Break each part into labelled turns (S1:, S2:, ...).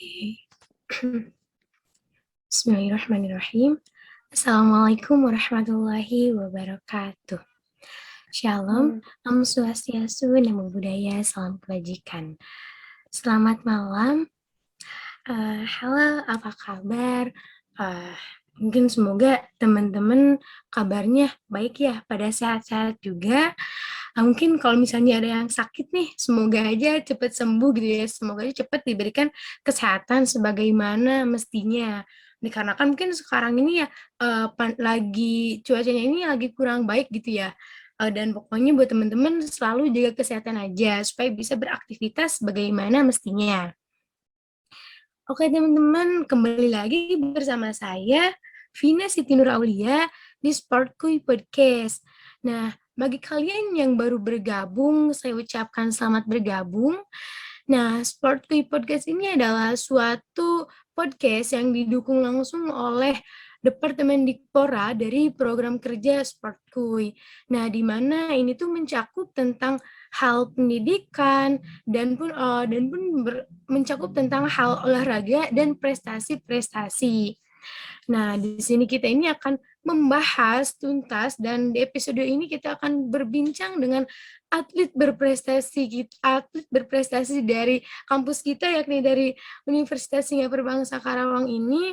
S1: Oke. Bismillahirrahmanirrahim. Assalamualaikum warahmatullahi wabarakatuh. Shalom,
S2: Hmm.
S1: Om Swastiastu, Namo Buddhaya, salam kebajikan. Selamat malam. Halo, apa kabar? Eh, Mungkin semoga teman-teman kabarnya baik ya, pada sehat-sehat juga. Mungkin kalau misalnya ada yang sakit nih, semoga aja cepat sembuh gitu ya. Semoga aja cepat diberikan kesehatan sebagaimana mestinya. Dikarenakan mungkin sekarang ini ya lagi cuacanya ini lagi kurang baik gitu ya. Dan pokoknya buat teman-teman selalu jaga kesehatan aja supaya bisa beraktivitas bagaimana mestinya. Oke teman-teman, kembali lagi bersama saya, Vina Siti Nur Aulia, di Sparkui Podcast. Nah, bagi kalian yang baru bergabung, saya ucapkan selamat bergabung. Nah, Sparkui Podcast ini adalah suatu podcast yang didukung langsung oleh Departemen Dikpora dari program kerja Sparkui. Nah, di mana ini tuh mencakup tentang hal pendidikan dan pun mencakup tentang hal olahraga dan prestasi-prestasi. Nah, di sini kita ini akan membahas tuntas dan di episode ini kita akan berbincang dengan atlet berprestasi dari kampus kita yakni dari Universitas Singapura Bangsa Karawang ini.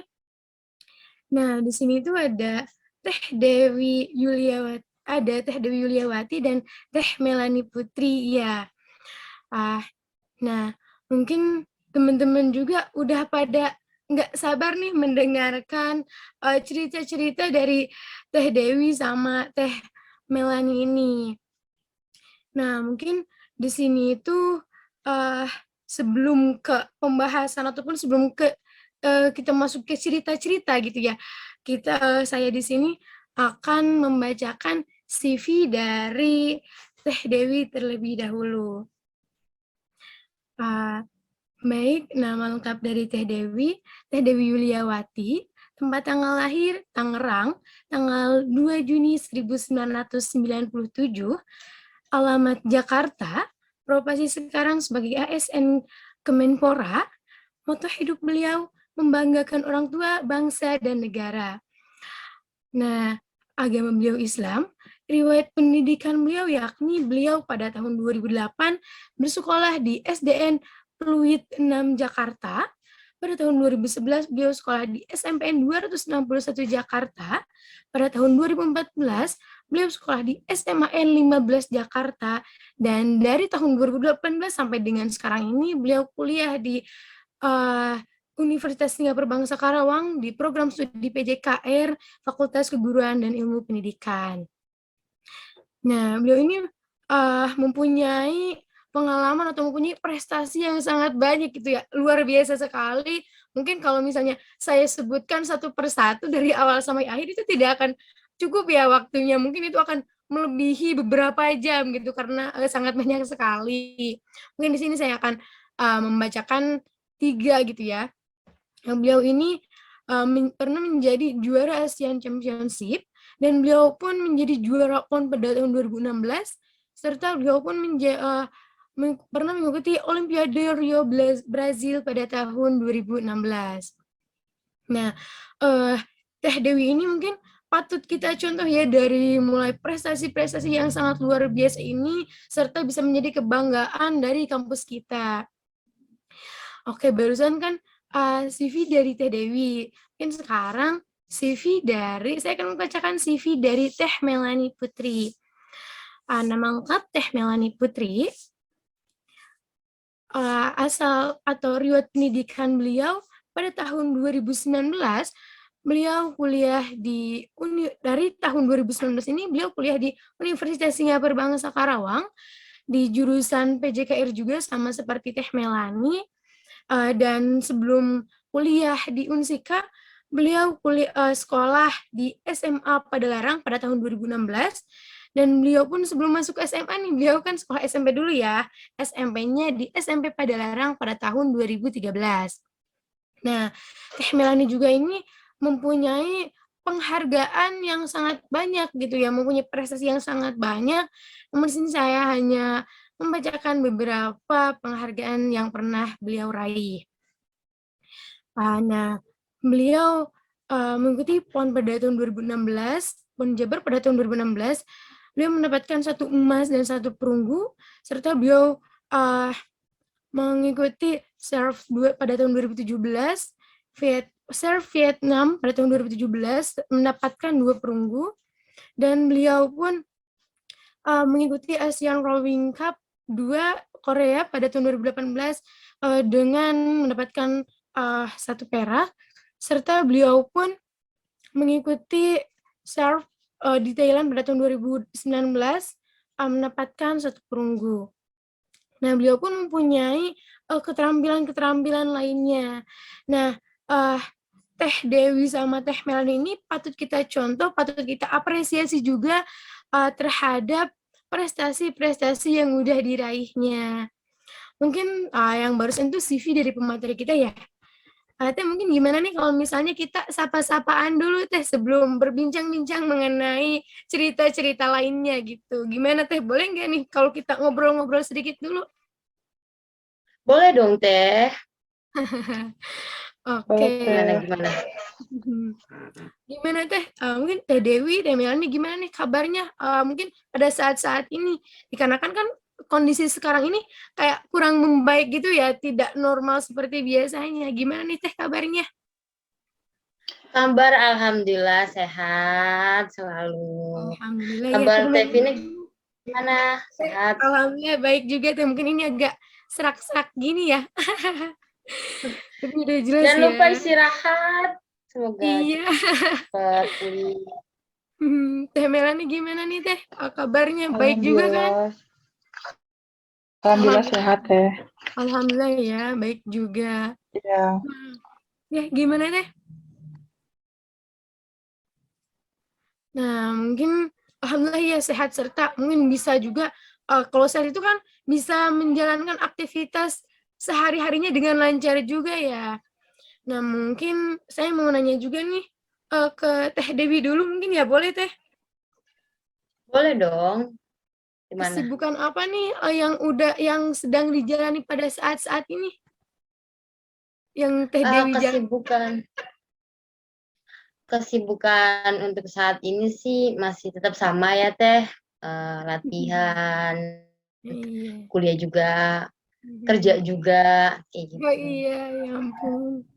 S1: Nah, di sini itu ada Teh Dewi Yuliawati dan Teh Melani Putri ya. Ah, nah, mungkin teman-teman juga udah pada nggak sabar nih mendengarkan cerita-cerita dari Teh Dewi sama Teh Melani ini. Nah, mungkin di sini itu uh, sebelum ke pembahasan ataupun sebelum kita masuk ke cerita-cerita gitu ya, saya di sini akan membacakan CV dari Teh Dewi terlebih dahulu. Uh, Baik, nama lengkap dari Teh Dewi Yuliawati, tempat tanggal lahir Tangerang, tanggal 2 Juni 1997, alamat Jakarta, profesi sekarang sebagai ASN Kemenpora, moto hidup beliau membanggakan orang tua, bangsa, dan negara. Nah, agama beliau Islam, riwayat pendidikan beliau yakni beliau pada tahun 2008 bersekolah di SDN Pluit 6 Jakarta. Pada tahun 2011 beliau sekolah di SMPN 261 Jakarta. Pada tahun 2014 beliau sekolah di SMAN 15 Jakarta. Dan dari tahun 2018 sampai dengan sekarang ini beliau kuliah di uh, Universitas Singapura Bangsa Karawang di program studi PJKR, Fakultas Keguruan dan Ilmu Pendidikan. Nah, beliau ini mempunyai pengalaman atau mempunyai prestasi yang sangat banyak gitu ya, luar biasa sekali. Mungkin kalau misalnya saya sebutkan satu persatu dari awal sampai akhir itu tidak akan cukup ya waktunya. Mungkin itu akan melebihi beberapa jam gitu karena sangat banyak sekali. Mungkin di sini saya akan membacakan 3 gitu ya. Beliau ini pernah menjadi juara Asian Championship dan beliau pun menjadi juara PON pada tahun 2016 serta beliau pun pernah mengikuti Olimpiade Rio Brazil pada tahun 2016. Nah, Teh Dewi ini mungkin patut kita contoh ya dari mulai prestasi-prestasi yang sangat luar biasa ini serta bisa menjadi kebanggaan dari kampus kita. Oke, barusan kan CV dari Teh Dewi. Mungkin sekarang saya akan membacakan CV dari Teh Melani Putri. Nama lengkap Teh Melani Putri, asal atau riwayat pendidikan beliau pada tahun 2019, beliau kuliah dari tahun 2019 ini beliau kuliah di Universitas Singapura Bangsa Karawang di jurusan PJKR juga sama seperti Teh Melani. Dan sebelum kuliah di Unsika, beliau sekolah di SMA Padalarang pada tahun 2016 dan beliau pun sebelum masuk SMA nih, beliau kan sekolah SMP dulu ya. SMP-nya di SMP Padalarang pada tahun 2013. Nah, Teh Melani juga ini mempunyai penghargaan yang sangat banyak gitu ya, mempunyai prestasi yang sangat banyak. Namun di sini saya hanya membacakan beberapa penghargaan yang pernah beliau raih. Nah, beliau mengikuti PON pada tahun 2016, PON Jabar pada tahun 2016. Beliau mendapatkan 1 emas dan 1 perunggu, serta beliau mengikuti Serve pada tahun 2017, Serve Vietnam pada tahun 2017 mendapatkan 2 perunggu, dan beliau pun mengikuti Asian Rowing Cup 2 Korea pada tahun 2018 dengan mendapatkan 1 perak, serta beliau pun mengikuti Serve di Thailand pada tahun 2019 mendapatkan 1 perunggu. Nah, beliau pun mempunyai keterampilan-keterampilan lainnya. Nah, Teh Dewi sama Teh Melani ini patut kita contoh, patut kita apresiasi juga terhadap prestasi-prestasi yang udah diraihnya. Mungkin yang barusan itu CV dari pemateri kita ya. Teh, mungkin gimana nih kalau misalnya kita sapa-sapaan dulu Teh sebelum berbincang-bincang mengenai cerita-cerita lainnya gitu. Gimana Teh, boleh nggak nih kalau kita ngobrol-ngobrol sedikit dulu?
S2: Boleh dong, Teh.
S1: Oke.
S2: Gimana?
S1: Gimana Teh? Mungkin Teh Dewi, Teh Melani gimana nih kabarnya? Mungkin pada saat-saat ini, dikarenakan kan kondisi sekarang ini kayak kurang membaik gitu ya, tidak normal seperti biasanya. Gimana nih Teh kabarnya?
S2: Kabar alhamdulillah sehat selalu.
S1: Alhamdulillah ya
S2: Kabar
S1: Teh
S2: Teh
S1: Melani.
S2: Vina gimana? Sehat?
S1: Alhamdulillah baik juga Teh. Mungkin ini agak serak-serak gini ya. Tapi udah jelas
S2: Jangan lupa
S1: ya.
S2: istirahat. Semoga
S1: Iya.
S2: cepat pulih.
S1: Teh Melani gimana nih Teh? Kabarnya baik juga kan?
S3: Alhamdulillah. Alhamdulillah sehat Teh.
S1: Alhamdulillah ya, baik juga.
S3: Ya.
S1: Ya, gimana Teh? Nah, mungkin alhamdulillah ya sehat, serta mungkin bisa juga kalau sehat itu kan bisa menjalankan aktivitas sehari-harinya dengan lancar juga ya. Nah, mungkin saya mau nanya juga nih ke Teh Dewi dulu, mungkin ya boleh Teh?
S2: Boleh dong. Gimana?
S1: Kesibukan apa nih yang sedang dijalani pada saat-saat ini? Yang Teh Dewi jalani?
S2: Kesibukan untuk saat ini sih masih tetap sama ya, Teh. Latihan,
S1: Iya.
S2: kuliah juga, kerja juga, kayak gitu.
S1: Oh iya, ya ampun.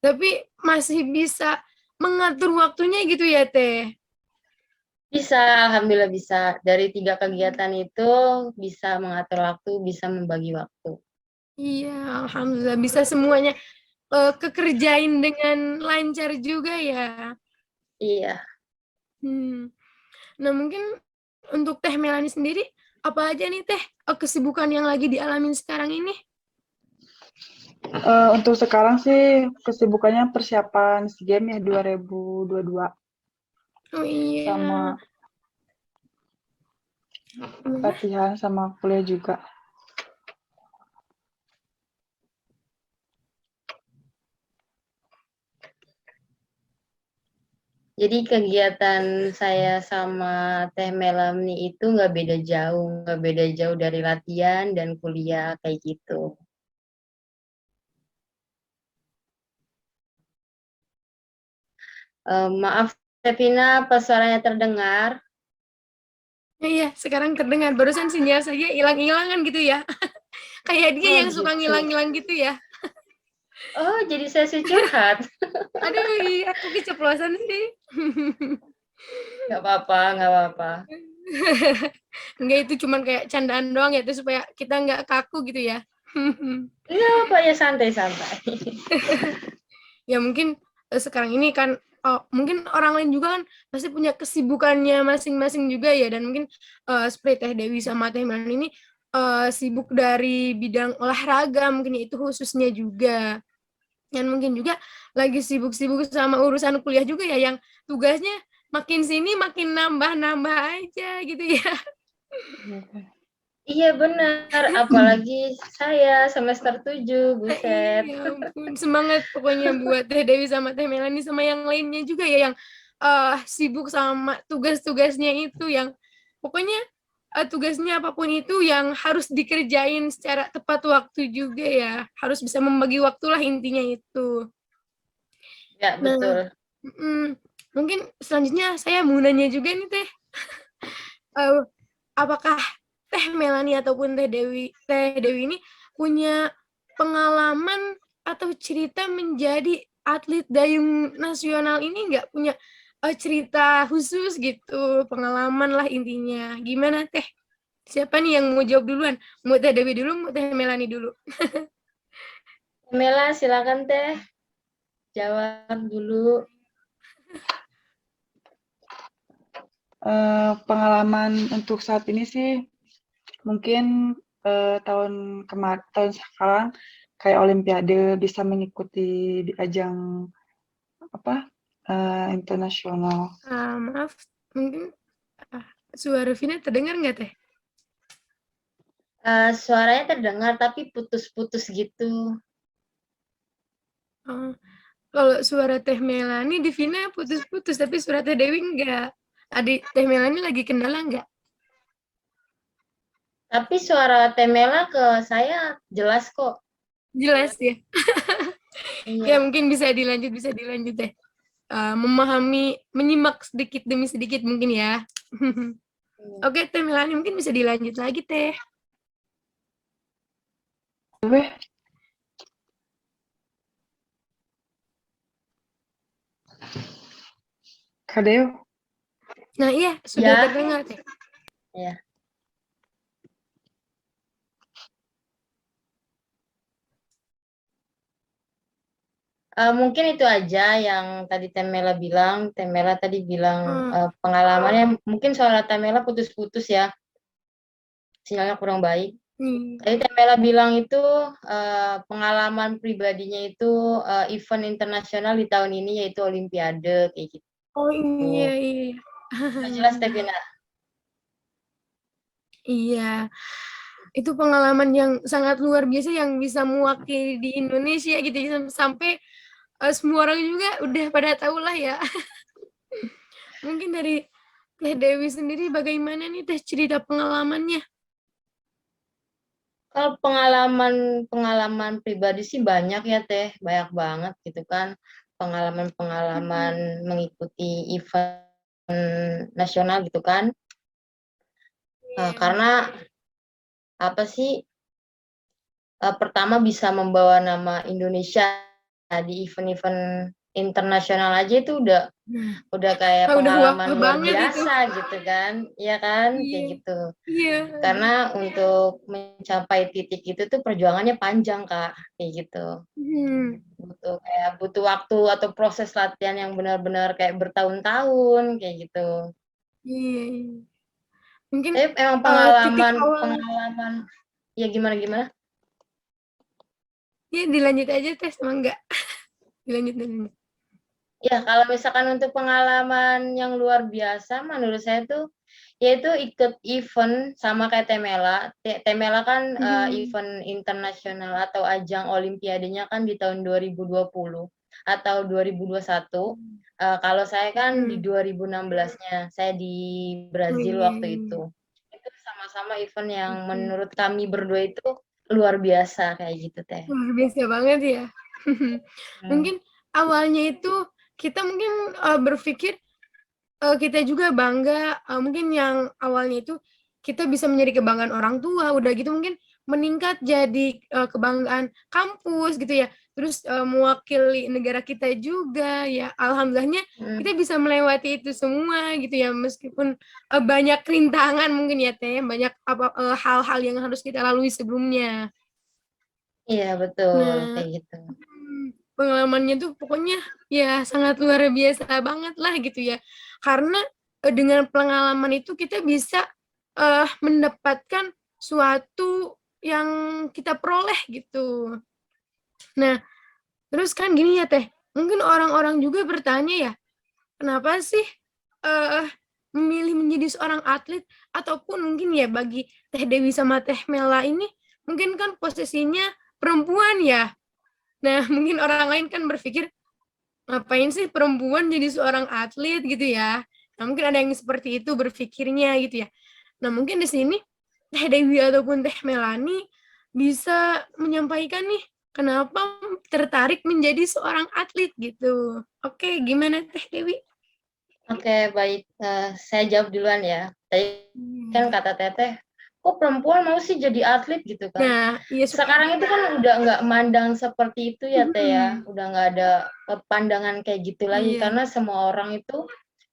S1: Tapi masih bisa mengatur waktunya gitu ya, Teh?
S2: Bisa, alhamdulillah bisa. Dari 3 kegiatan itu bisa mengatur waktu, bisa membagi waktu.
S1: Iya, alhamdulillah bisa semuanya kekerjain dengan lancar juga ya.
S2: Iya.
S1: Nah, mungkin untuk Teh Melani sendiri, apa aja nih Teh kesibukan yang lagi dialamin sekarang ini?
S3: Untuk sekarang sih kesibukannya persiapan SEA Games ya 2022
S1: Oh iya.
S3: sama latihan sama kuliah juga.
S2: Jadi kegiatan saya sama Teh Melani itu nggak beda jauh dari latihan dan kuliah kayak gitu. Maaf, Tevina, apa suaranya terdengar?
S1: Iya, sekarang terdengar. Barusan sinyal saja hilang-hilangan gitu ya. Kayak dia
S2: Oh
S1: yang suka
S2: gitu.
S1: ngilang-ngilang gitu ya.
S2: Oh, jadi sesi curhat.
S1: Aduh, iya, aku keceplosan sih.
S2: Nggak apa-apa, nggak apa-apa.
S1: Enggak, itu cuman kayak candaan doang ya, itu supaya kita nggak kaku gitu ya.
S2: Nggak apa ya, santai-santai.
S1: Ya mungkin sekarang ini kan mungkin orang lain juga kan pasti punya kesibukannya masing-masing juga ya, dan mungkin seperti Teh Dewi sama Teh Melani ini sibuk dari bidang olahraga mungkin itu khususnya juga, dan mungkin juga lagi sibuk-sibuk sama urusan kuliah juga ya, yang tugasnya makin sini makin nambah-nambah aja gitu ya.
S2: Iya benar, apalagi saya semester 7, buset.
S1: Ya ampun, semangat pokoknya buat Teh Dewi sama Teh Melani sama yang lainnya juga ya, yang sibuk sama tugas-tugasnya itu, yang pokoknya tugasnya apapun itu yang harus dikerjain secara tepat waktu juga ya, harus bisa membagi waktulah intinya itu.
S2: Ya,
S1: Nah,
S2: betul.
S1: mungkin selanjutnya saya mau nanya juga nih Teh, eh, apakah Teh Melani ataupun Teh Dewi ini punya pengalaman atau cerita menjadi atlet dayung nasional ini nggak punya cerita khusus gitu, pengalaman lah intinya. Gimana Teh? Siapa nih yang mau jawab duluan? Mau Teh Dewi dulu, mau Teh Melani dulu?
S2: Mela, silakan Teh, jawab dulu.
S3: Pengalaman untuk saat ini sih mungkin tahun sekarang kayak Olimpiade bisa mengikuti di ajang apa internasional.
S1: Maaf, mungkin suara Vina terdengar nggak Teh?
S2: Suaranya terdengar tapi putus-putus gitu.
S1: Oh, kalau suara Teh Melani di Vina putus-putus, tapi suara Teh Dewi enggak. Adik Teh Melani lagi kendala enggak?
S2: Tapi suara Temela ke saya jelas kok.
S1: Jelas ya. Ya
S2: Iya.
S1: mungkin bisa dilanjut Teh. Memahami, menyimak sedikit demi sedikit mungkin ya. Oke, Teh Melani mungkin bisa dilanjut lagi Teh.
S3: Weh, Kadeo.
S1: Nah iya, sudah
S2: Ya,
S1: terdengar Teh.
S2: ya. Mungkin itu aja yang tadi Temela bilang. Temela tadi bilang
S1: Oh,
S2: pengalamannya mungkin soal Temela putus-putus ya, sinyalnya kurang baik.
S1: nih.
S2: Tadi Temela bilang itu pengalaman pribadinya itu event internasional di tahun ini yaitu Olimpiade kayak gitu.
S1: Oh iya, iya.
S2: Udah jelas Tevina.
S1: Iya, itu pengalaman yang sangat luar biasa yang bisa mewakili di Indonesia gitu ya, sampai semua orang juga udah pada tahu lah ya. Mungkin dari Teh Dewi sendiri bagaimana nih Teh cerita pengalamannya?
S2: Kalau pengalaman pribadi sih banyak ya Teh, banyak banget gitu kan. Pengalaman-pengalaman mengikuti event nasional gitu kan.
S1: Iya.
S2: Karena apa sih? Pertama bisa membawa nama Indonesia di event-event internasional aja itu
S1: Nah,
S2: udah kayak
S1: udah wah
S2: pengalaman luar
S1: banget itu.
S2: biasa gitu kan, ya kan,
S1: Iya,
S2: kayak gitu.
S1: iya.
S2: Karena untuk mencapai titik itu tuh perjuangannya panjang Kak, kayak gitu.
S1: Hmm,
S2: Butuh waktu atau proses latihan yang benar-benar kayak bertahun-tahun kayak gitu.
S1: iya, iya. Mungkin
S2: Tapi emang
S1: titik
S2: pengalaman
S1: awal,
S2: pengalaman ya gimana gimana?
S1: ya dilanjut aja Teh, sama enggak? Dilanjut, dilanjut.
S2: Ya, kalau misalkan untuk pengalaman yang luar biasa, menurut saya tuh, yaitu ikut event sama kayak Temela. Temela kan
S1: Mhm.
S2: event internasional atau ajang Olimpiadanya kan di tahun 2020 atau 2021. Kalau saya kan di
S1: Mhm.
S2: 2016-nya, saya di
S1: Oh
S2: Brazil
S1: iya,
S2: waktu
S1: iya.
S2: itu. Itu sama-sama event yang
S1: Oke.
S2: menurut kami berdua itu luar biasa kayak gitu, Teh.
S1: Luar biasa banget ya.
S2: Hmm.
S1: Mungkin awalnya itu kita mungkin berpikir kita juga bangga, mungkin yang awalnya itu kita bisa menjadi kebanggaan orang tua, udah gitu mungkin meningkat jadi kebanggaan kampus gitu ya. Terus mewakili negara kita juga ya. Alhamdulillahnya
S2: Hmm.
S1: kita bisa melewati itu semua gitu ya, meskipun banyak rintangan mungkin ya Teh, banyak hal-hal yang harus kita lalui sebelumnya.
S2: Iya, betul,
S1: Nah,
S2: kayak gitu.
S1: pengalamannya tuh pokoknya ya sangat luar biasa banget lah gitu ya. Karena dengan pengalaman itu kita bisa mendapatkan suatu yang kita peroleh gitu. Nah, terus kan gini ya Teh, mungkin orang-orang juga bertanya ya, kenapa sih eh memilih menjadi seorang atlet ataupun mungkin ya bagi Teh Dewi sama Teh Mela ini mungkin kan posisinya perempuan ya. Nah, mungkin orang lain kan berpikir, ngapain sih perempuan jadi seorang atlet gitu ya. Nah, mungkin ada yang seperti itu berpikirnya gitu ya. Nah, mungkin di sini Teh Dewi ataupun Teh Melani bisa menyampaikan nih, kenapa tertarik menjadi seorang atlet gitu. Oke, gimana Teh Dewi?
S2: Oke, baik. Saya jawab duluan ya. Tadi kan
S1: Hmm.
S2: kata Teteh, kok perempuan mau sih jadi atlet gitu kan?
S1: Nah, iya
S2: Sekarang itu kan udah nggak mandang seperti itu ya Teh ya.
S1: Mhm.
S2: Udah nggak ada pandangan kayak gitu lagi
S1: Iya.
S2: karena semua orang itu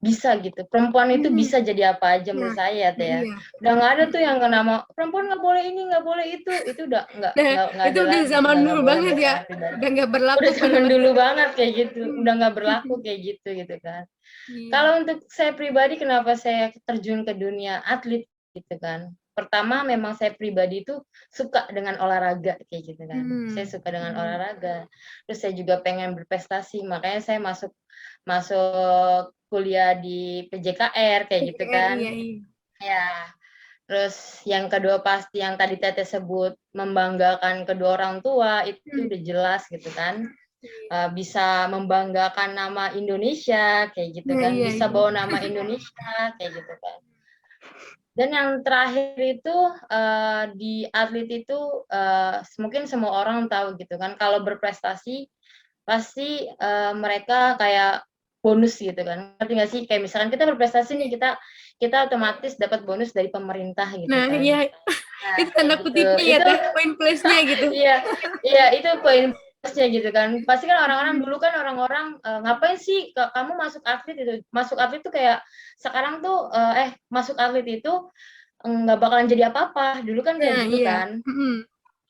S2: bisa gitu. Perempuan itu
S1: Mhm.
S2: bisa jadi apa aja
S1: Nah,
S2: menurut saya ya Teh ya.
S1: iya.
S2: Udah nggak ada tuh yang
S1: Mhm.
S2: nama perempuan nggak boleh ini, nggak boleh itu. Itu udah
S1: Nah,
S2: nggak
S1: itu
S2: ada
S1: udah
S2: lagi,
S1: zaman
S2: udah nggak
S1: dulu
S2: boleh
S1: banget
S2: buat
S1: ya.
S2: saya pribadi.
S1: Udah nggak berlaku
S2: Udah
S1: pada
S2: zaman
S1: masa
S2: dulu
S1: sekarang.
S2: banget kayak gitu.
S1: Mhm.
S2: Udah nggak berlaku kayak gitu kan.
S1: Iya.
S2: Kalau untuk saya pribadi, kenapa saya terjun ke dunia atlet gitu kan? Pertama, memang saya pribadi itu suka dengan olahraga kayak gitu kan. Saya suka dengan
S1: Mhm.
S2: olahraga. Terus saya juga pengen berprestasi, makanya saya masuk masuk kuliah di PJKR kayak gitu
S1: PGR,
S2: kan.
S1: iya iya.
S2: Ya. Terus yang kedua pasti yang tadi Teteh sebut membanggakan kedua orang tua itu
S1: Mhm.
S2: udah jelas gitu kan.
S1: Iya.
S2: Bisa membanggakan nama Indonesia kayak gitu
S1: Nah,
S2: kan,
S1: iya
S2: bisa
S1: iya.
S2: bawa nama Indonesia kayak gitu kan. Dan yang terakhir itu di atlet itu mungkin semua orang tahu gitu kan, kalau berprestasi pasti mereka kayak bonus gitu kan. Ngerti nggak sih? Kayak misalkan kita berprestasi nih, kita otomatis dapat bonus dari pemerintah gitu
S1: Nah,
S2: kan.
S1: iya.
S2: Nah,
S1: Itu
S2: kayak
S1: tanda
S2: gitu.
S1: kutipnya ya
S2: Itu
S1: Teh, poin plusnya gitu.
S2: iya, iya itu poin plusnya gitu kan. Pasti kan orang-orang
S1: Mhm.
S2: dulu kan orang-orang ngapain sih kamu masuk atlet itu? Masuk atlet itu kayak sekarang tuh masuk atlet itu nggak bakalan jadi apa-apa. Dulu kan kayak
S1: Nah,
S2: gitu
S1: iya.
S2: kan.
S1: Mhm.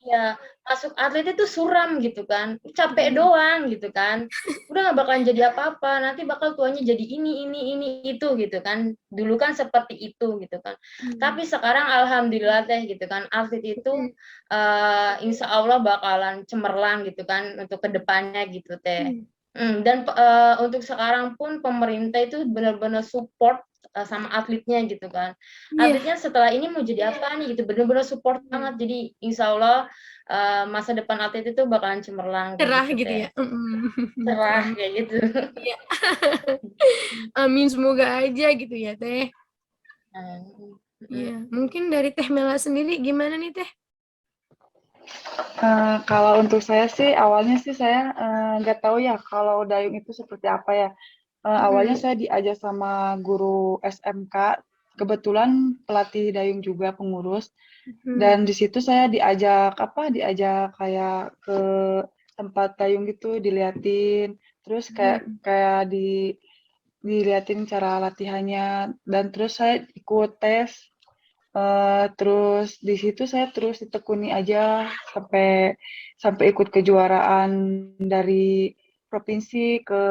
S2: Iya, masuk atlet itu suram gitu kan. Capek
S1: Mhm.
S2: doang gitu kan. Udah nggak bakalan jadi apa-apa. Nanti bakal tuanya jadi ini itu gitu kan. Dulu kan seperti itu gitu kan.
S1: Mhm.
S2: Tapi sekarang alhamdulillah Teh gitu kan. Atlet itu
S1: Mhm.
S2: insya Allah bakalan cemerlang gitu kan untuk kedepannya gitu Teh.
S1: Mhm.
S2: Dan untuk sekarang pun pemerintah itu benar-benar support sama atletnya gitu kan.
S1: Iya.
S2: Atletnya setelah ini mau jadi apa nih gitu, benar-benar support
S1: Mhm.
S2: banget. Jadi insya Allah masa depan atlet itu bakalan cemerlang kayak
S1: Cerah
S2: gitu
S1: gitu
S2: Teh.
S1: ya? Mhm.
S2: Cerah
S1: Amin.
S2: kayak gitu.
S1: Iya. Amin, semoga aja gitu ya Teh. Iya. Mungkin dari Teh Mela sendiri gimana nih Teh?
S3: Kalau untuk saya sih, awalnya sih saya nggak tahu ya kalau dayung itu seperti apa ya. Awalnya
S1: Mhm.
S3: saya diajak sama guru SMK, kebetulan pelatih dayung juga pengurus,
S1: Mhm.
S3: dan di situ saya diajak kayak ke tempat dayung gitu, diliatin, terus kayak
S1: Mhm.
S3: kayak diliatin cara latihannya, dan terus saya ikut tes. Terus di situ saya terus ditekuni aja sampai sampai ikut kejuaraan dari provinsi ke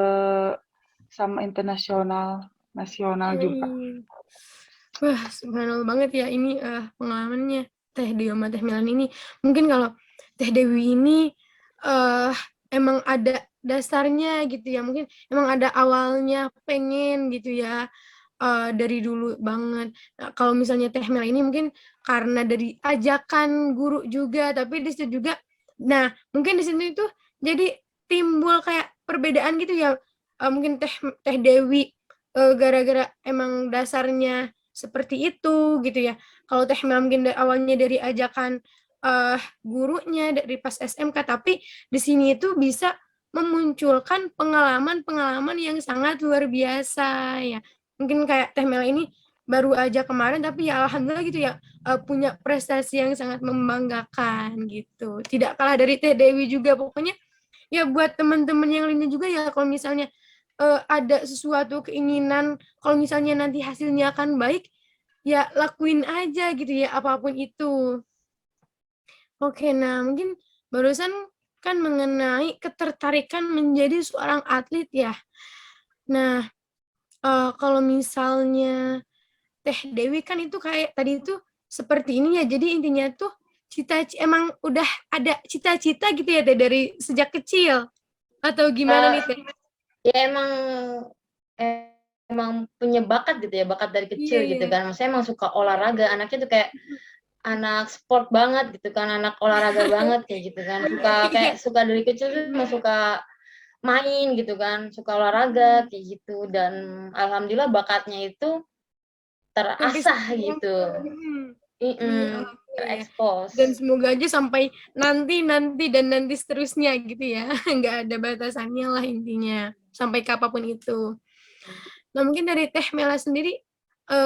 S3: sama internasional, nasional juga.
S1: Mhm. Wah, subhanallah banget ya ini, pengalamannya Teh Dewi sama Teh Melan ini. Mungkin kalau Teh Dewi ini, eee, emang ada dasarnya gitu ya, mungkin emang ada awalnya pengen gitu ya, dari dulu banget. Nah, kalau misalnya Teh Mela ini mungkin karena dari ajakan guru juga, tapi di situ juga nah, mungkin di sini tuh jadi timbul kayak perbedaan gitu ya, mungkin Teh Teh Dewi, gara-gara emang dasarnya seperti itu gitu ya. Kalau Teh Mela mungkin awalnya dari ajakan, gurunya dari pas SMK, tapi di sini itu bisa memunculkan pengalaman-pengalaman yang sangat luar biasa ya. Mungkin kayak Teh Mela ini baru aja kemarin tapi ya alhamdulillah gitu ya, punya prestasi yang sangat membanggakan gitu. Tidak kalah dari Teh Dewi juga pokoknya ya buat teman-teman yang lainnya juga ya kalau misalnya, ada sesuatu keinginan kalau misalnya nanti hasilnya akan baik, ya lakuin aja gitu ya apapun itu. Oke, nah mungkin barusan kan mengenai ketertarikan menjadi seorang atlet ya. Nah, kalau misalnya Teh Dewi kan itu kayak tadi itu seperti ini ya, jadi intinya tuh emang udah ada cita-cita gitu ya Teh dari sejak kecil? Atau gimana
S2: Eh,
S1: nih Teh?
S2: ya emang punya bakat gitu ya, bakat dari
S1: Iya
S2: kecil gitu
S1: iya.
S2: kan. Saya emang suka olahraga, anaknya tuh kayak anak sport banget gitu kan, anak olahraga banget kayak gitu kan.
S1: Iya.
S2: Suka dari kecil tuh emang suka main gitu kan, suka olahraga kayak gitu dan alhamdulillah bakatnya itu
S1: Sampai
S2: terasah
S1: sekarang
S2: gitu.
S1: mhm. Iya,
S2: Mhm.
S1: Iya.
S2: terekspos.
S1: Dan semoga aja sampai nanti dan nanti seterusnya gitu ya. Nggak ada batasannya lah intinya. Sampai kapanpun itu. Nah, mungkin dari Teh Mela sendiri,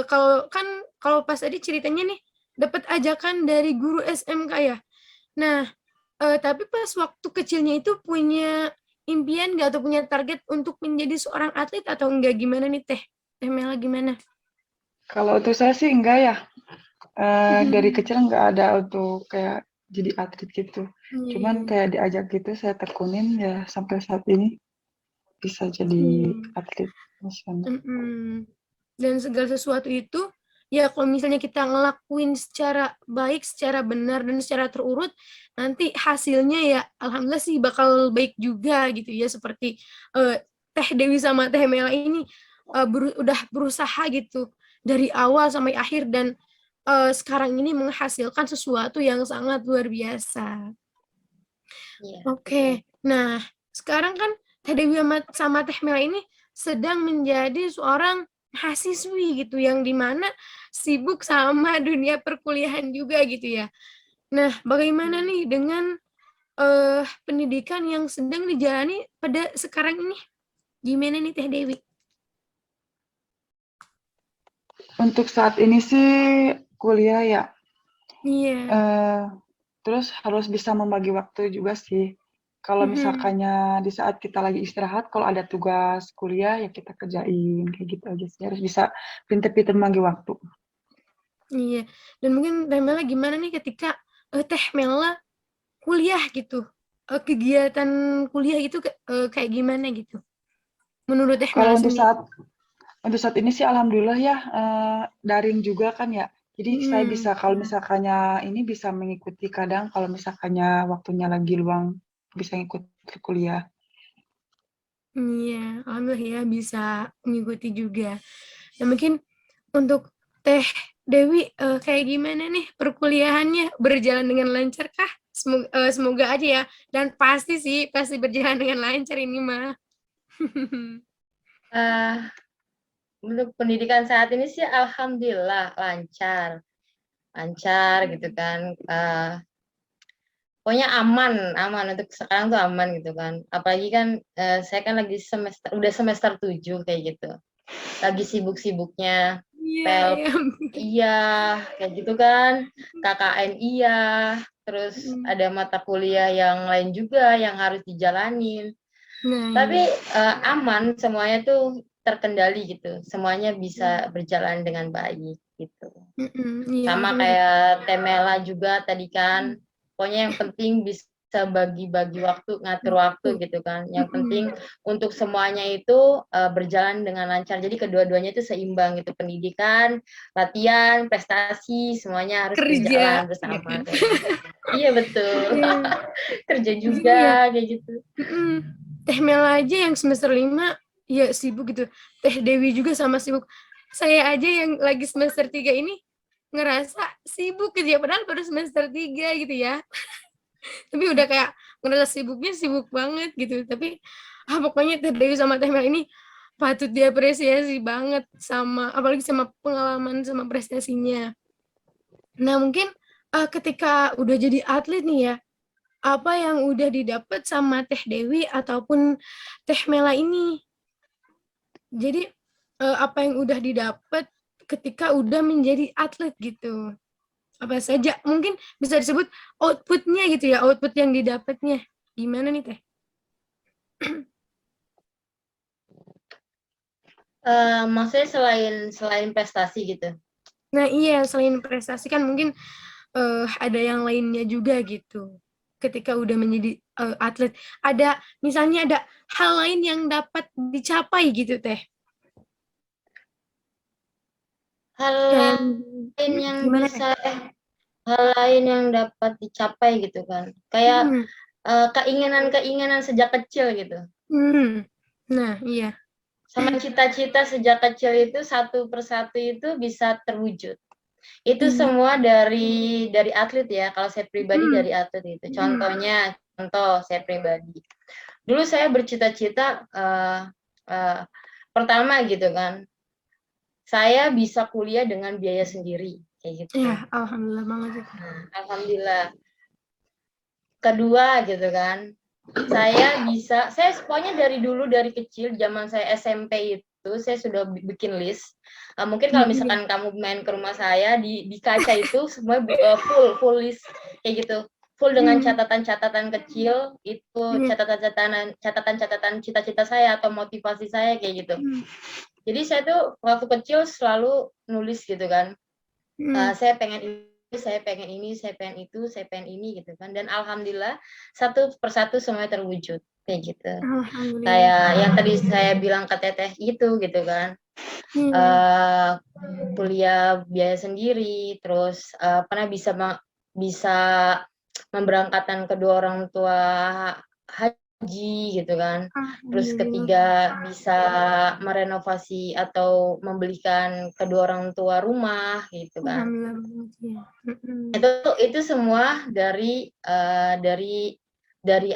S1: kalau pas tadi ceritanya nih, dapat ajakan dari guru SMK ya. Nah, tapi pas waktu kecilnya itu punya impian nggak atau punya target untuk menjadi seorang atlet atau enggak, gimana nih Teh? Teh Mela gimana?
S3: Kalau untuk saya sih enggak ya. Dari kecil nggak ada untuk kayak jadi atlet gitu. Cuman
S1: Iya.
S3: kayak diajak gitu saya tekunin ya sampai saat ini bisa jadi
S1: Iya.
S3: atlet nasional.
S1: Dan segala sesuatu itu, ya kalau misalnya kita ngelakuin secara baik, secara benar, dan secara terurut, nanti hasilnya ya alhamdulillah sih bakal baik juga gitu ya. Seperti Teh Dewi sama Teh Mela ini udah berusaha gitu dari awal sampai akhir dan sekarang ini menghasilkan sesuatu yang sangat luar biasa.
S2: Iya.
S1: Oke, nah sekarang kan Teh Dewi sama Teh Mela ini sedang menjadi seorang mahasiswi gitu yang dimana sibuk sama dunia perkuliahan juga gitu ya. Nah, bagaimana nih dengan pendidikan yang sedang dijalani pada sekarang ini? Gimana nih Teh Dewi?
S3: Untuk saat ini sih kuliah ya,
S1: Iya.
S3: terus harus bisa membagi waktu juga sih. Kalau
S1: Mhm.
S3: misalkannya di saat kita lagi istirahat, kalau ada tugas kuliah ya kita kerjain kayak gitu aja sih. Harus bisa pinter-pinter membagi waktu.
S1: Iya. Dan mungkin Teh Mela gimana nih ketika Teh Mela kuliah gitu? Kegiatan kuliah itu kayak gimana gitu? Menurut Teh
S3: Kalau
S1: Mela sendiri?
S3: untuk saat ini sih alhamdulillah ya daring juga kan ya. Jadi saya bisa kalau misalkannya ini bisa mengikuti kadang kalau misalkannya waktunya lagi luang bisa ngikut kuliah.
S1: Iya, alhamdulillah ya bisa mengikuti juga. Nah, mungkin untuk Teh Dewi kayak gimana nih perkuliahannya berjalan dengan lancar kah? Semoga aja ya. Dan pasti sih pasti berjalan dengan lancar ini mah.
S2: Eh, untuk pendidikan saat ini sih alhamdulillah lancar, lancar gitu kan. Pokoknya aman, aman untuk sekarang tuh aman gitu kan. Apalagi kan saya kan lagi udah semester 7 kayak gitu. Lagi sibuk-sibuknya
S1: Iya,
S2: pel
S1: iya.
S2: iya, kayak gitu kan. KKN iya, terus ada mata kuliah yang lain juga yang harus dijalanin.
S1: Nah,
S2: Tapi
S1: iya.
S2: aman, semuanya tuh terkendali gitu. Semuanya bisa berjalan dengan baik gitu.
S1: Iya,
S2: Sama
S1: alhamdulillah.
S2: kayak Temela juga tadi kan. Pokoknya yang penting bisa bagi-bagi waktu, ngatur waktu gitu kan. Yang penting untuk semuanya itu berjalan dengan lancar. Jadi kedua-duanya itu seimbang gitu. Pendidikan, latihan, prestasi, semuanya harus
S1: Kerja,
S2: berjalan
S1: ya
S2: bersama.
S1: kan?
S2: Kayak gitu. Iya betul.
S1: Iya.
S2: Kerja
S1: Gini ya,
S2: juga kayak gitu.
S1: Teh Mela aja yang semester 5 ya sibuk gitu. Teh Dewi juga sama sibuk. Saya aja yang lagi semester 3 ini ngerasa sibuk gitu ya, padahal baru semester 3 gitu ya. Tapi udah kayak ngerasa sibuknya sibuk banget gitu. Tapi pokoknya Teh Dewi sama Teh Mela ini patut diapresiasi banget sama apalagi sama pengalaman sama prestasinya. Nah, mungkin ketika udah jadi atlet nih ya, apa yang udah didapat sama Teh Dewi ataupun Teh Mela ini? Jadi apa yang udah didapat ketika udah menjadi atlet gitu? Apa saja? Mungkin bisa disebut outputnya gitu ya, output yang didapatnya. Gimana nih Teh?
S2: Maksudnya selain prestasi gitu.
S1: Nah iya, selain prestasi kan mungkin ada yang lainnya juga gitu. Ketika udah menjadi atlet, ada misalnya ada hal lain yang dapat dicapai gitu Teh.
S2: Hal
S1: Kayak
S2: lain yang
S1: gimana Teh?
S2: bisa hal lain yang dapat dicapai gitu kan. Kayak
S1: Hmm.
S2: keinginan-keinginan sejak kecil gitu.
S1: Hmm. Nah, iya.
S2: Sama cita-cita sejak kecil itu satu persatu itu bisa terwujud. Itu
S1: Iya.
S2: semua dari atlet ya. Kalau saya pribadi
S1: Hmm.
S2: dari atlet itu.
S1: Hmm.
S2: Contoh saya pribadi. Dulu saya bercita-cita pertama gitu kan. Saya bisa kuliah dengan biaya sendiri kayak gitu.
S1: Ya, alhamdulillah banget ya.
S2: Nah, alhamdulillah. Kedua gitu kan, saya pokoknya dari dulu, dari kecil, zaman saya SMP itu, saya sudah bikin list. Mungkin kalau misalkan kamu main ke rumah saya, di kaca itu semua full list kayak gitu. Full dengan catatan-catatan kecil, itu catatan-catatan cita-cita saya atau motivasi saya kayak gitu. Jadi saya tuh waktu kecil selalu nulis gitu kan. Saya pengen ini, saya pengen ini, saya pengen itu, saya pengen ini gitu kan. Dan alhamdulillah satu persatu semuanya terwujud kayak gitu.
S1: Alhamdulillah.
S2: Kayak yang tadi saya bilang ke Teteh gitu kan. Kuliah biaya sendiri, terus pernah bisa memberangkatkan kedua orang tua haji gitu kan. Terus ketiga bisa merenovasi atau membelikan kedua orang tua rumah gitu kan. Itu semua dari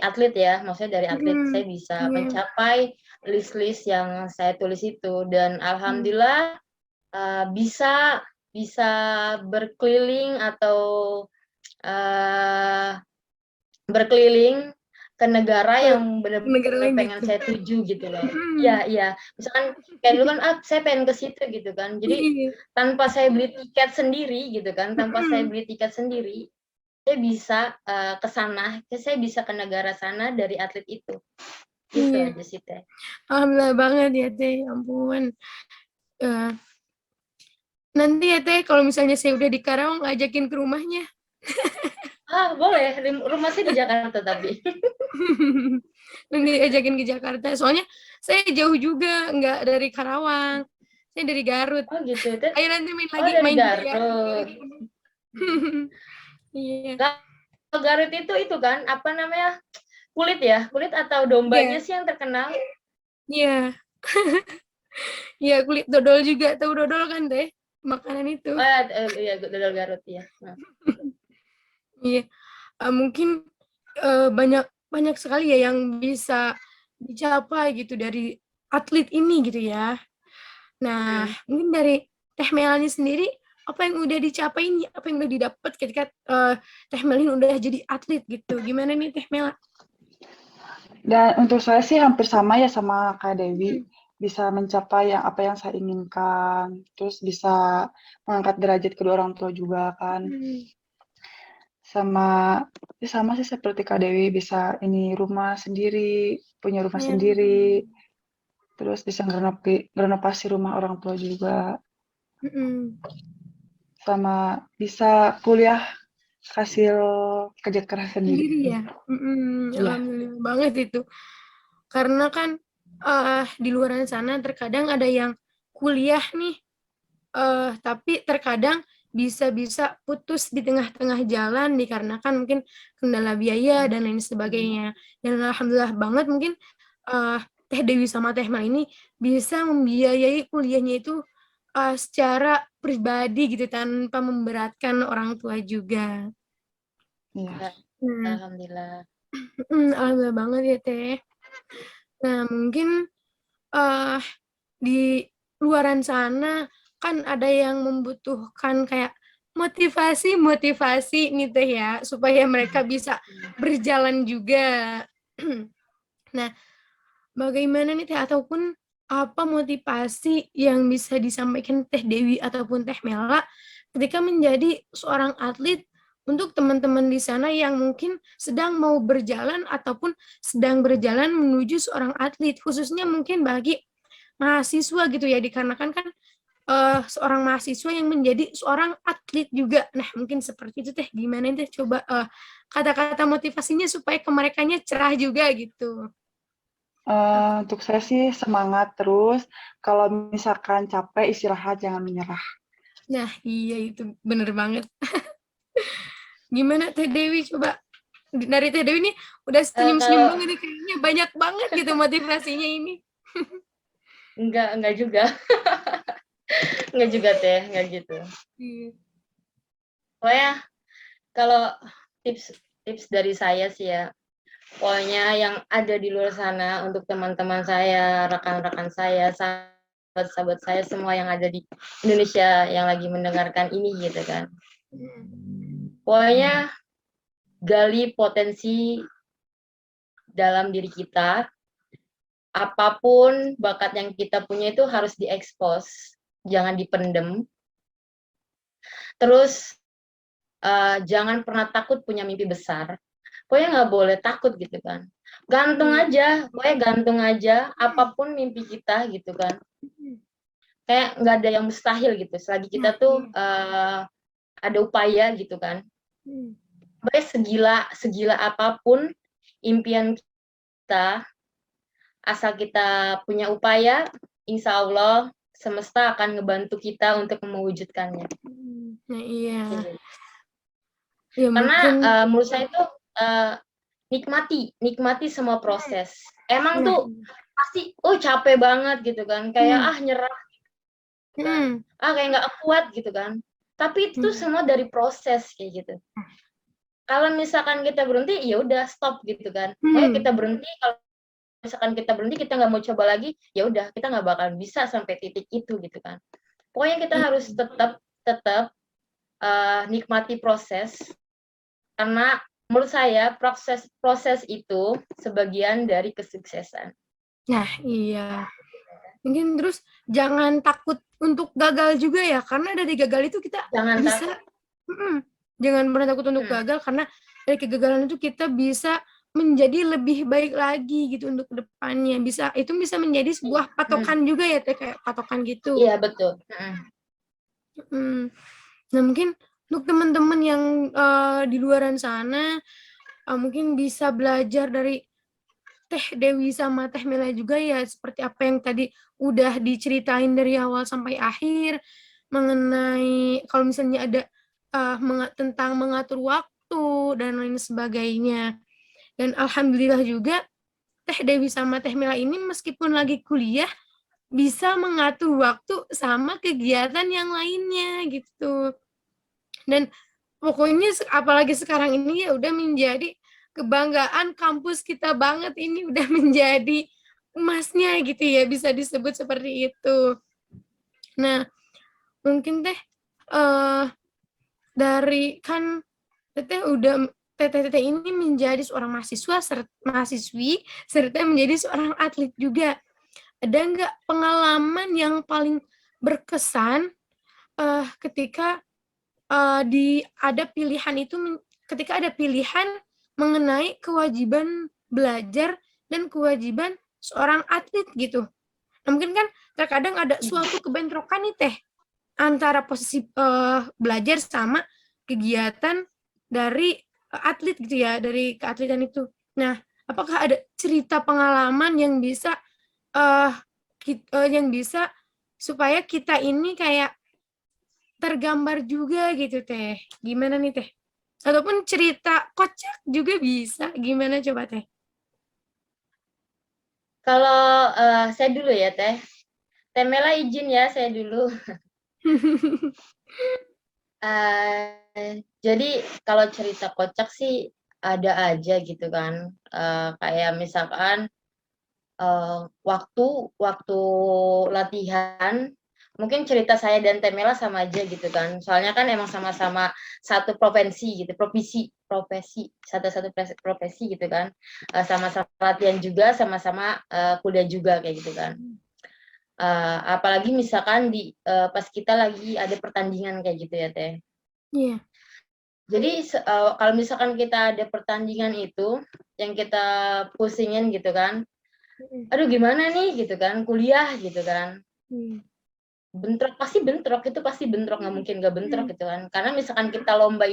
S2: atlet ya, maksudnya dari atlet saya bisa mencapai list-list yang saya tulis itu, dan alhamdulillah bisa berkeliling atau berkeliling ke negara yang benar-benar pengen saya tuju gitu loh. Iya. Misalkan kayak dulu kan, saya pengen ke situ gitu kan. Jadi tanpa saya beli tiket sendiri gitu kan, saya bisa ke sana, saya bisa ke negara sana dari atlet itu. Gitu aja sih, Teh.
S1: Alhamdulillah banget ya, Teh. Ampun. Nanti ya, Teh, kalau misalnya saya udah di Karawang, ngajakin ke rumahnya.
S2: Boleh. Rumah saya di Jakarta tapi.
S1: Nanti ajakin ke Jakarta. Soalnya saya jauh juga, nggak dari Karawang. Saya dari Garut.
S2: Oh gitu, Teh.
S1: Ayo nanti
S2: Dari Garut.
S1: Iya.
S2: Kalau Garut itu kan, apa namanya, kulit ya? Kulit atau dombanya sih yang terkenal?
S1: Iya. Iya, kulit dodol juga. Tahu dodol kan, Teh? Makanan itu.
S2: Iya, dodol Garut ya.
S1: Iya, mungkin banyak sekali ya yang bisa dicapai gitu dari atlet ini gitu ya. Nah, mungkin dari Teh Melani sendiri, apa yang udah dicapai ini, apa yang udah didapat ketika Teh Melani udah jadi atlet gitu. Gimana nih Teh Mela?
S3: Dan untuk saya sih hampir sama ya sama Kak Dewi. Bisa mencapai apa yang saya inginkan. Terus bisa mengangkat derajat kedua orang tua juga kan. Sama sih seperti Kak Dewi, bisa ini rumah sendiri, punya rumah sendiri. Terus bisa renovasi rumah orang tua juga. Sama bisa kuliah hasil kerja keras sendiri.
S1: Ya. Alhamdulillah banget itu. Karena kan di luar sana terkadang ada yang kuliah nih, tapi terkadang bisa putus di tengah-tengah jalan dikarenakan mungkin kendala biaya dan lain sebagainya. Dan alhamdulillah banget mungkin Teh Dewi sama Teh Mel ini bisa membiayai kuliahnya itu secara pribadi gitu tanpa memberatkan orang tua juga.
S3: Iya.
S2: Alhamdulillah.
S1: Alhamdulillah banget ya Teh. Nah mungkin di luaran sana kan ada yang membutuhkan kayak motivasi nih Teh ya, supaya mereka bisa berjalan juga. Nah, bagaimana nih Teh, ataupun apa motivasi yang bisa disampaikan Teh Dewi ataupun Teh Mela ketika menjadi seorang atlet untuk teman-teman di sana yang mungkin sedang mau berjalan ataupun sedang berjalan menuju seorang atlet, khususnya mungkin bagi mahasiswa gitu ya, dikarenakan kan seorang mahasiswa yang menjadi seorang atlet juga. Nah, mungkin seperti itu Teh. Gimana Teh coba kata-kata motivasinya supaya ke merekanya cerah juga gitu.
S3: Untuk saya sih semangat terus. Kalau misalkan capek, istirahat, jangan menyerah.
S1: Nah, iya itu bener banget. Gimana Teh Dewi coba? Dari Teh Dewi nih udah senyum-senyum banget nih, kayaknya banyak banget gitu motivasinya ini.
S2: Enggak juga. Enggak juga Teh, enggak gitu. Pokoknya kalau tips dari saya sih ya, pokoknya yang ada di luar sana untuk teman-teman saya, rekan-rekan saya sahabat-sahabat saya semua yang ada di Indonesia yang lagi mendengarkan ini gitu kan. Pokoknya gali potensi dalam diri kita, apapun bakat yang kita punya itu harus diekspos, jangan dipendem. Terus jangan pernah takut punya mimpi besar. Pokoknya nggak boleh takut gitu kan. Gantung aja, pokoknya gantung aja apapun mimpi kita gitu kan. Kayak nggak ada yang mustahil gitu. Selagi kita tuh ada upaya gitu kan. Pokoknya segila apapun impian kita, asal kita punya upaya, insya Allah semesta akan ngebantu kita untuk mewujudkannya.
S1: Nah, iya.
S2: Ya, karena menurut saya itu nikmati semua proses. Emang tuh pasti capek banget gitu kan, kayak nyerah gitu kan. Kayak nggak kuat gitu kan. Tapi itu semua dari proses kayak gitu. Kalau misalkan kita berhenti, ya udah stop gitu kan. Pokoknya kita berhenti, kalau misalkan kita berhenti, kita nggak mau coba lagi, ya udah kita nggak bakalan bisa sampai titik itu gitu kan. Pokoknya kita harus tetap nikmati proses, karena menurut saya proses itu sebagian dari kesuksesan.
S1: Nah, iya. Mungkin terus jangan takut untuk gagal juga ya, karena dari gagal itu kita bisa jangan pernah takut untuk gagal, karena dari kegagalan itu kita bisa menjadi lebih baik lagi gitu untuk kedepannya. Itu bisa menjadi sebuah patokan juga ya, Teh, kayak patokan gitu.
S2: Iya, betul.
S1: Nah, mungkin untuk teman-teman yang di luaran sana mungkin bisa belajar dari Teh Dewi sama Teh Mela juga ya, seperti apa yang tadi udah diceritain dari awal sampai akhir mengenai kalau misalnya ada tentang mengatur waktu dan lain sebagainya. Dan alhamdulillah juga Teh Dewi sama Teh Mela ini meskipun lagi kuliah bisa mengatur waktu sama kegiatan yang lainnya gitu. Dan pokoknya apalagi sekarang ini ya udah menjadi kebanggaan kampus kita banget, ini udah menjadi emasnya gitu ya, bisa disebut seperti itu. Nah, mungkin Teh dari kan Teteh ini menjadi seorang mahasiswi serta menjadi seorang atlet juga. Ada nggak pengalaman yang paling berkesan ketika ketika ada pilihan mengenai kewajiban belajar dan kewajiban seorang atlet gitu. Nah, mungkin kan terkadang ada suatu kebentrokan nih Teh antara posisi belajar sama kegiatan dari atlet gitu ya, dari keatletan itu. Nah, apakah ada cerita pengalaman yang bisa supaya kita ini kayak tergambar juga gitu Teh? Gimana nih Teh? Ataupun cerita kocak juga bisa. Gimana coba Teh?
S2: Kalau saya dulu ya Teh. Teh Mela izin ya saya dulu. Jadi kalau cerita kocak sih ada aja gitu kan. Kayak misalkan waktu latihan, mungkin cerita saya dan Teh Mela sama aja gitu kan. Soalnya kan emang sama-sama satu profesi, satu profesi gitu kan. Sama-sama latihan juga, sama-sama kuliah juga kayak gitu kan. Apalagi misalkan pas kita lagi ada pertandingan kayak gitu ya Teh.
S1: Iya.
S2: Jadi kalau misalkan kita ada pertandingan itu yang kita pusingin gitu kan, aduh gimana nih gitu kan, kuliah gitu kan, bentrok pasti bentrok, nggak mungkin nggak bentrok gitu kan. Karena misalkan kita lomba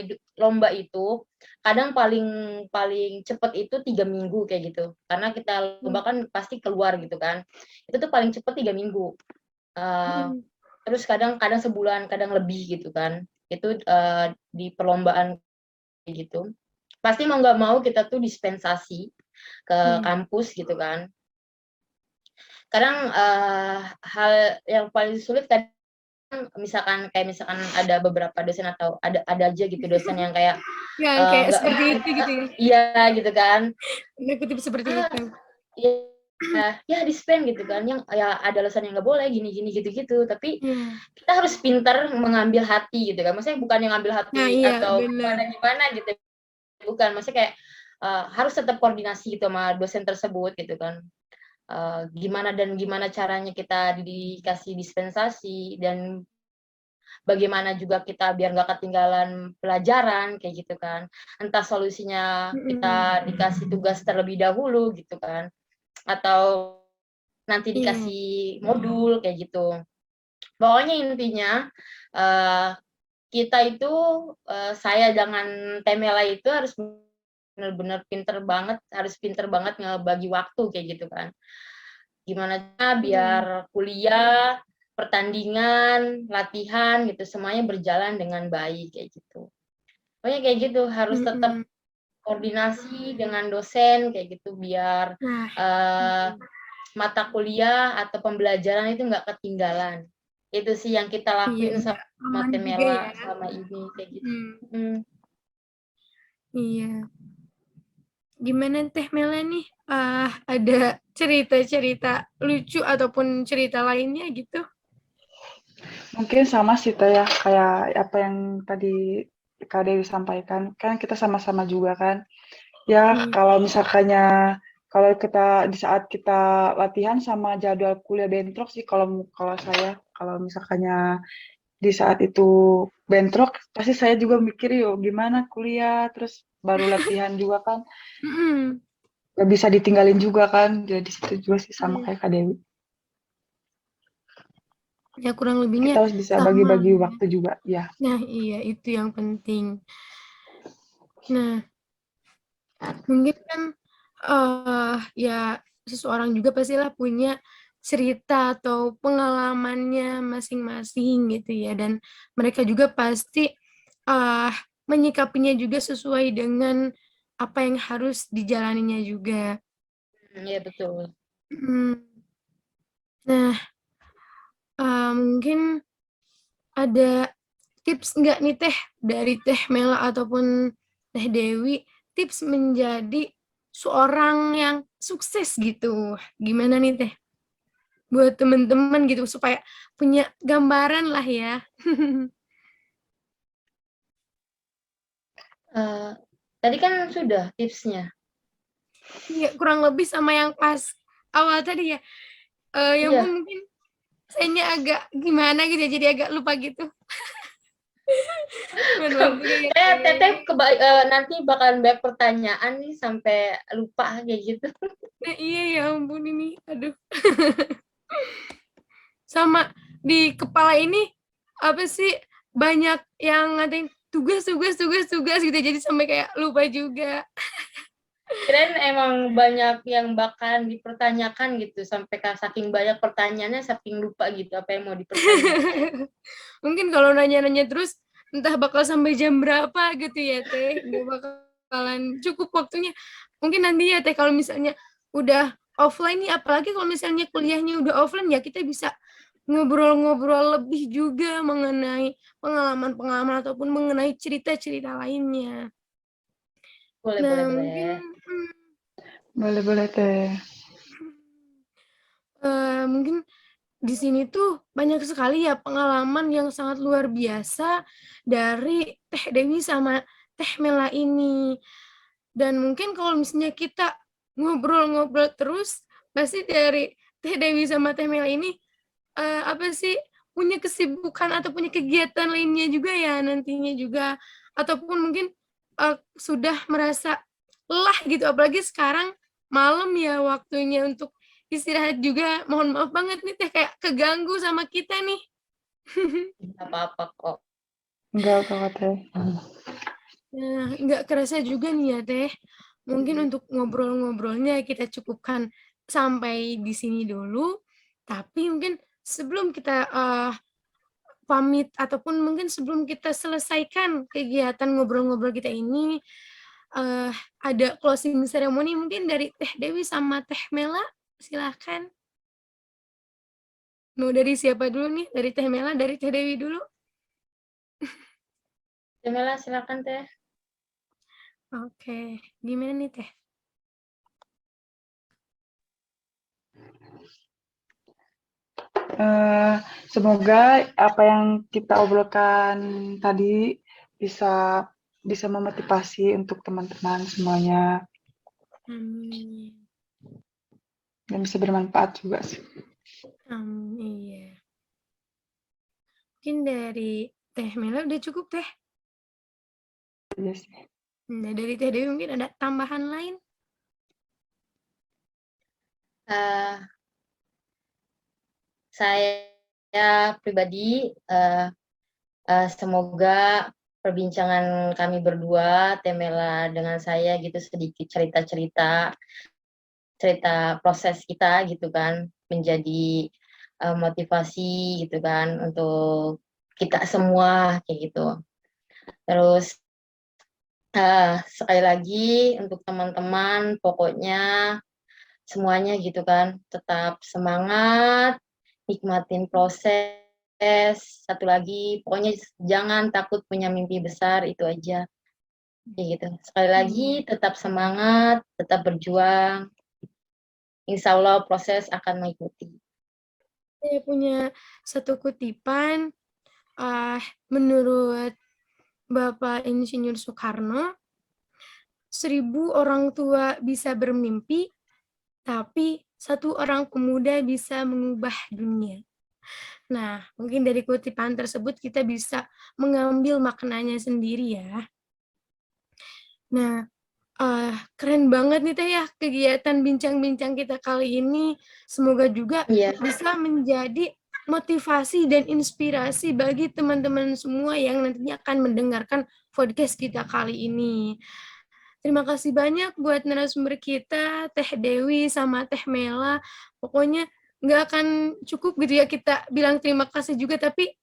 S2: itu kadang paling cepet itu 3 minggu kayak gitu, karena kita lomba kan pasti keluar gitu kan, itu tuh paling cepet 3 minggu. Terus kadang sebulan, kadang lebih gitu kan, itu di perlombaan gitu. Pasti mau nggak mau kita tuh dispensasi ke kampus gitu kan. Kadang hal yang paling sulit kadang misalkan ada beberapa dosen atau ada aja gitu dosen yang kayak
S1: kayak seperti itu gitu ya.
S2: Iya gitu kan.
S1: Kutip seperti itu.
S2: ya dispen gitu kan, yang ya ada alasan yang nggak boleh gini gitu-gitu, tapi
S1: Iya.
S2: kita harus pintar mengambil hati gitu kan, maksudnya bukan yang ngambil
S1: Nah,
S2: hati
S1: iya
S2: atau
S1: bener.
S2: gimana gitu, bukan, maksudnya kayak harus tetap koordinasi gitu sama dosen tersebut gitu kan. Gimana caranya kita dikasih dispensasi, dan bagaimana juga kita biar nggak ketinggalan pelajaran kayak gitu kan. Entah solusinya
S1: Mhm.
S2: kita dikasih tugas terlebih dahulu gitu kan, atau nanti
S1: Iya.
S2: dikasih modul kayak gitu. Pokoknya intinya kita itu saya dengan Temela itu harus benar-benar harus pinter banget ngebagi waktu kayak gitu kan. Gimana
S1: Mhm.
S2: biar kuliah, pertandingan, latihan gitu semuanya berjalan dengan baik kayak gitu. Pokoknya kayak gitu, harus tetap
S1: Mhm.
S2: koordinasi dengan dosen kayak gitu biar
S1: Nah,
S2: mata kuliah atau pembelajaran itu nggak ketinggalan. Itu sih yang kita
S1: iya,
S2: lakuin
S1: biar
S2: sama
S1: aman juga
S2: Temela
S1: ya.
S2: selama ini kayak gitu.
S1: Mhm. Iya. Gimana Teh Mela nih? Ada cerita-cerita lucu ataupun cerita lainnya gitu?
S3: Mungkin sama sih Teh ya, kayak apa yang tadi Kak Dewi sampaikan. Kan kita sama-sama juga kan. Ya,
S1: Iya.
S3: kalau misalkannya kalau kita di saat kita latihan sama jadwal kuliah bentrok sih kalau kalau saya kalau misalkannya di saat itu bentrok pasti saya juga mikir yuk gimana kuliah terus baru latihan juga kan
S1: Mhm.
S3: nggak bisa ditinggalin juga kan jadi situ juga sih sama
S1: Iya.
S3: kayak Kak Dewi
S1: Ya kurang lebihnya
S3: kita harus bisa
S1: sama lah
S3: bagi-bagi
S1: ya.
S3: waktu juga ya
S1: Nah, iya itu yang penting. Nah, mungkin kan ya seseorang juga pastilah punya cerita atau pengalamannya masing-masing gitu ya, dan mereka juga pasti uh, menyikapinya juga sesuai dengan apa yang harus dijalaninya juga.
S2: Iya betul.
S1: Mhm. Nah, mungkin ada tips nggak nih Teh dari Teh Mela ataupun Teh Dewi, tips menjadi seorang yang sukses gitu. Gimana nih Teh? Buat temen-temen gitu supaya punya gambaran lah ya.
S2: Eh, Tadi kan sudah tipsnya.
S1: Iya, kurang lebih sama yang pas awal tadi ya. Yang pun
S2: Iya.
S1: mungkin sayanya agak gimana gitu ya, jadi agak lupa gitu. Mohon maaf juga ya
S2: Teteh
S1: Teh.
S2: nanti bakalan banyak pertanyaan nih sampai lupa kayak gitu.
S1: Nah, iya ya ampun ini, aduh. Sama di kepala ini apa sih banyak yang ngatain tugas gitu jadi sampai kayak lupa juga.
S2: Kirain emang banyak yang bakalan dipertanyakan gitu sampai saking banyak pertanyaannya saking lupa gitu apa yang mau dipertanyakan.
S1: Mungkin kalau nanya-nanya terus entah bakal sampai jam berapa gitu ya Teh, nggak bakalan cukup waktunya. Mungkin nanti ya Teh kalau misalnya udah offline nih, apalagi kalau misalnya kuliahnya udah offline ya kita bisa ngobrol-ngobrol lebih juga mengenai pengalaman-pengalaman ataupun mengenai cerita-cerita lainnya.
S2: Boleh, boleh,
S1: Nah mungkin
S2: boleh.
S3: boleh boleh Teh
S1: mungkin di sini tuh banyak sekali ya pengalaman yang sangat luar biasa dari Teh Dewi sama Teh Mela ini. Dan mungkin kalau misalnya kita ngobrol-ngobrol terus, pasti dari Teh Dewi sama Teh Mela ini apa sih punya kesibukan atau punya kegiatan lainnya juga ya nantinya juga, ataupun mungkin sudah merasa lelah gitu, apalagi sekarang malam ya waktunya untuk istirahat juga. Mohon maaf banget nih Teh kayak keganggu sama kita nih.
S2: Nggak apa-apa kok.
S3: enggak kok Teh
S1: Nah, nggak kerasa juga nih ya Teh. Mungkin untuk ngobrol-ngobrolnya kita cukupkan sampai di sini dulu. Tapi mungkin sebelum kita pamit ataupun mungkin sebelum kita selesaikan kegiatan ngobrol-ngobrol kita ini, eh, ada closing ceremony mungkin dari Teh Dewi sama Teh Mela. Silakan. Mau dari siapa dulu nih? Dari Teh Mela, dari Teh Dewi dulu?
S2: Jamila silakan Teh.
S1: Oke, gimana nih Teh?
S3: Semoga apa yang kita obrolkan tadi bisa memotivasi untuk teman-teman semuanya
S1: Amin.
S3: dan bisa bermanfaat juga sih.
S1: Iya. Mungkin dari Teh Mela udah cukup, Teh?
S3: Iya sih.
S1: Nah, dari Teh Dewi mungkin ada tambahan lain?
S2: Eh, saya pribadi semoga perbincangan kami berdua, Temela dengan saya gitu sedikit cerita proses kita gitu kan menjadi motivasi gitu kan untuk kita semua kayak gitu. Terus sekali lagi untuk teman-teman pokoknya semuanya gitu kan tetap semangat, nikmatin proses. Satu lagi pokoknya jangan takut punya mimpi besar, itu aja kayak gitu. Sekali lagi tetap semangat, tetap berjuang, insya Allah proses akan mengikuti.
S1: Saya punya satu kutipan, menurut Bapak Insinyur Soekarno, 1000 orang tua bisa bermimpi, tapi 1 orang pemuda bisa mengubah dunia. Nah, mungkin dari kutipan tersebut kita bisa mengambil maknanya sendiri ya. Nah, keren banget nih Teh ya kegiatan bincang-bincang kita kali ini. Semoga juga bisa menjadi motivasi dan inspirasi bagi teman-teman semua yang nantinya akan mendengarkan podcast kita kali ini. Terima kasih banyak buat narasumber kita, Teh Dewi sama Teh Mela. Pokoknya nggak akan cukup gitu ya kita bilang terima kasih juga, tapi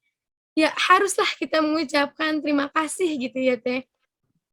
S1: ya haruslah kita mengucapkan terima kasih gitu ya Teh.